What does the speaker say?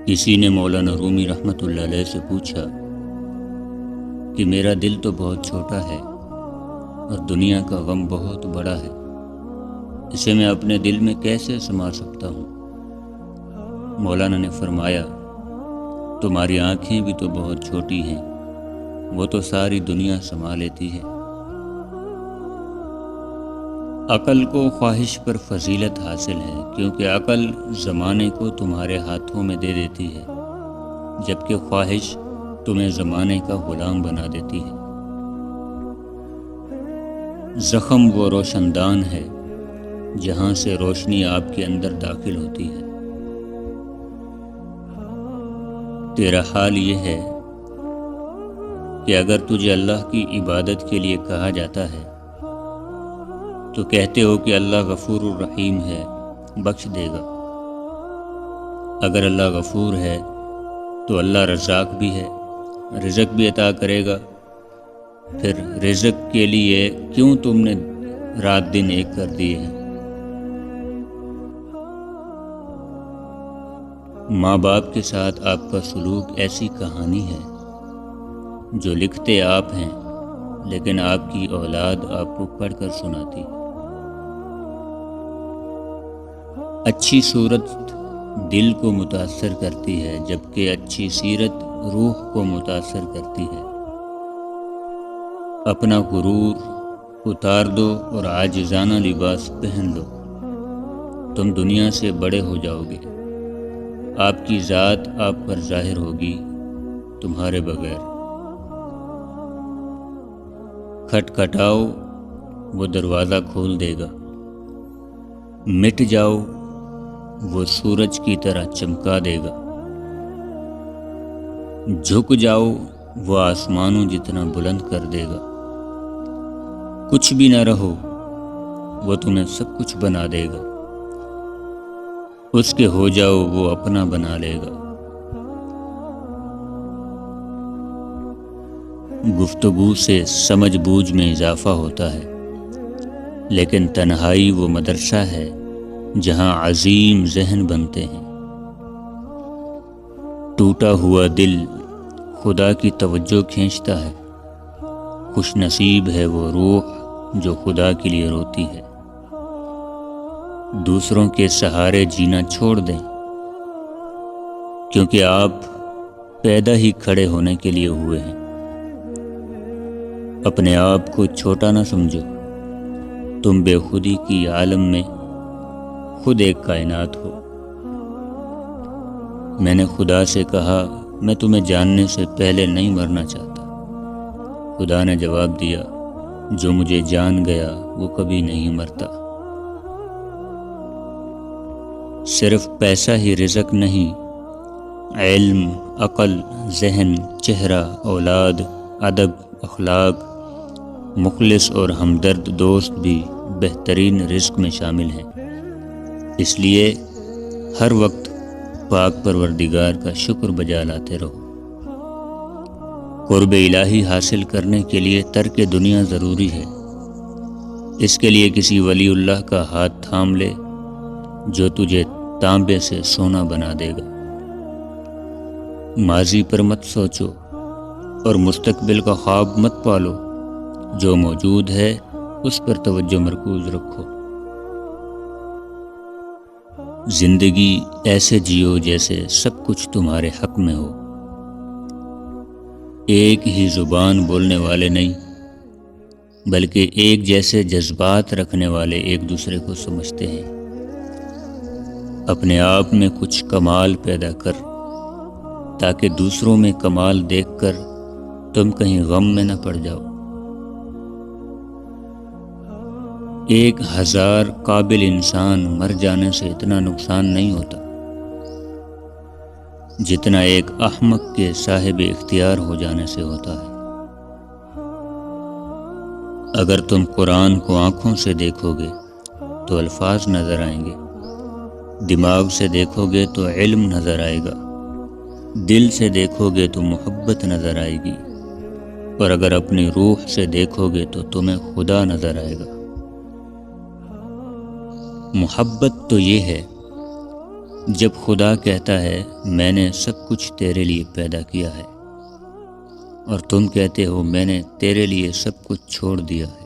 کسی نے مولانا رومی رحمۃ اللہ علیہ سے پوچھا کہ میرا دل تو بہت چھوٹا ہے اور دنیا کا غم بہت بڑا ہے، اسے میں اپنے دل میں کیسے سما سکتا ہوں؟ مولانا نے فرمایا، تمہاری آنکھیں بھی تو بہت چھوٹی ہیں، وہ تو ساری دنیا سما لیتی ہے۔ عقل کو خواہش پر فضیلت حاصل ہے، کیونکہ عقل زمانے کو تمہارے ہاتھوں میں دے دیتی ہے، جبکہ خواہش تمہیں زمانے کا غلام بنا دیتی ہے۔ زخم وہ روشن دان ہے جہاں سے روشنی آپ کے اندر داخل ہوتی ہے۔ تیرا حال یہ ہے کہ اگر تجھے اللہ کی عبادت کے لیے کہا جاتا ہے تو کہتے ہو کہ اللہ غفور الرحیم ہے، بخش دے گا۔ اگر اللہ غفور ہے تو اللہ رزاق بھی ہے، رزق بھی عطا کرے گا۔ پھر رزق کے لیے کیوں تم نے رات دن ایک کر دیے ہیں؟ ماں باپ کے ساتھ آپ کا سلوک ایسی کہانی ہے جو لکھتے آپ ہیں، لیکن آپ کی اولاد آپ کو پڑھ کر سناتی۔ اچھی صورت دل کو متاثر کرتی ہے، جبکہ اچھی سیرت روح کو متاثر کرتی ہے۔ اپنا غرور اتار دو اور عاجزانہ لباس پہن لو، تم دنیا سے بڑے ہو جاؤ گے۔ آپ کی ذات آپ پر ظاہر ہوگی تمہارے بغیر۔ کھٹکھٹاؤ، وہ دروازہ کھول دے گا۔ مٹ جاؤ، وہ سورج کی طرح چمکا دے گا۔ جھک جاؤ، وہ آسمانوں جتنا بلند کر دے گا۔ کچھ بھی نہ رہو، وہ تمہیں سب کچھ بنا دے گا۔ اس کے ہو جاؤ، وہ اپنا بنا لے گا۔ گفتگو سے سمجھ بوجھ میں اضافہ ہوتا ہے، لیکن تنہائی وہ مدرسہ ہے جہاں عظیم ذہن بنتے ہیں۔ ٹوٹا ہوا دل خدا کی توجہ کھینچتا ہے، خوش نصیب ہے وہ روح جو خدا کے لیے روتی ہے۔ دوسروں کے سہارے جینا چھوڑ دیں، کیونکہ آپ پیدا ہی کھڑے ہونے کے لیے ہوئے ہیں۔ اپنے آپ کو چھوٹا نہ سمجھو، تم بے خودی کی عالم میں خود ایک کائنات ہو۔ میں نے خدا سے کہا، میں تمہیں جاننے سے پہلے نہیں مرنا چاہتا۔ خدا نے جواب دیا، جو مجھے جان گیا وہ کبھی نہیں مرتا۔ صرف پیسہ ہی رزق نہیں، علم، عقل، ذہن، چہرہ، اولاد، ادب، اخلاق، مخلص اور ہمدرد دوست بھی بہترین رزق میں شامل ہیں۔ اس لیے ہر وقت پاک پروردگار کا شکر بجا لاتے رہو۔ قرب الہی حاصل کرنے کے لیے ترک دنیا ضروری ہے۔ اس کے لیے کسی ولی اللہ کا ہاتھ تھام لے جو تجھے تانبے سے سونا بنا دے گا۔ ماضی پر مت سوچو اور مستقبل کا خواب مت پالو، جو موجود ہے اس پر توجہ مرکوز رکھو۔ زندگی ایسے جیو جیسے سب کچھ تمہارے حق میں ہو۔ ایک ہی زبان بولنے والے نہیں، بلکہ ایک جیسے جذبات رکھنے والے ایک دوسرے کو سمجھتے ہیں۔ اپنے آپ میں کچھ کمال پیدا کر، تاکہ دوسروں میں کمال دیکھ کر تم کہیں غم میں نہ پڑ جاؤ۔ 1000 قابل انسان مر جانے سے اتنا نقصان نہیں ہوتا جتنا ایک احمق کے صاحب اختیار ہو جانے سے ہوتا ہے۔ اگر تم قرآن کو آنکھوں سے دیکھو گے تو الفاظ نظر آئیں گے، دماغ سے دیکھو گے تو علم نظر آئے گا، دل سے دیکھو گے تو محبت نظر آئے گی، اور اگر اپنی روح سے دیکھو گے تو تمہیں خدا نظر آئے گا۔ محبت تو یہ ہے جب خدا کہتا ہے میں نے سب کچھ تیرے لیے پیدا کیا ہے، اور تم کہتے ہو میں نے تیرے لیے سب کچھ چھوڑ دیا ہے۔